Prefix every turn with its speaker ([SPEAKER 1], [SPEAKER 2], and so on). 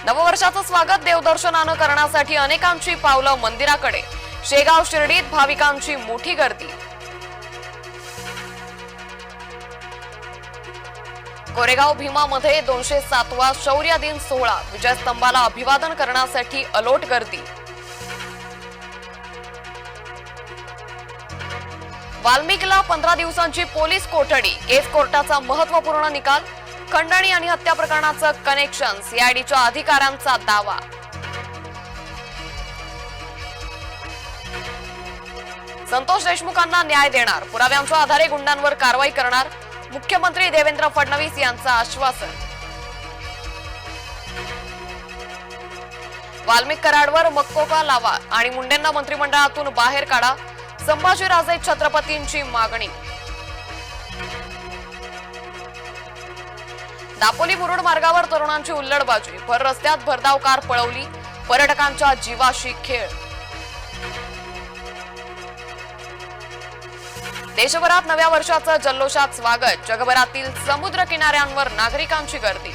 [SPEAKER 1] नववर्षाचं स्वागत देवदर्शनानं करण्यासाठी अनेकांची पावलं मंदिराकडे। शेगाव शिर्डीत भाविकांची मोठी गर्दी। कोरेगाव भीमामध्ये 207वा शौर्य दिन सोहळा, विजयस्तंभाला अभिवादन करण्यासाठी अलोट गर्दी। वाल्मिकीला 15 दिवसांची पोलीस कोठडी, केस कोर्टाचा महत्त्वपूर्ण निकाल। खंडणी आणि हत्या प्रकरणाचं कनेक्शन, सीआयडीच्या अधिकाऱ्यांचा दावा। संतोष देशमुखांना न्याय देणार, पुराव्यांच्या आधारे गुंडांवर कारवाई करणार, मुख्यमंत्री देवेंद्र फडणवीस यांचं आश्वासन। वाल्मिक कराडवर मक्कोका लावा आणि मुंडेंना मंत्रिमंडळातून बाहेर काढा, संभाजीराजे छत्रपतींची मागणी। दापोली मुरुड मार्गावर तरुणांची हुल्लडबाजी, भर रस्त्यात भरधाव कार पळवली, पर्यटकांच्या जीवाशी खेळ। देशभरात नव्या वर्षाचं जल्लोषात स्वागत, जगभरातील समुद्र किनाऱ्यांवर नागरिकांची गर्दी।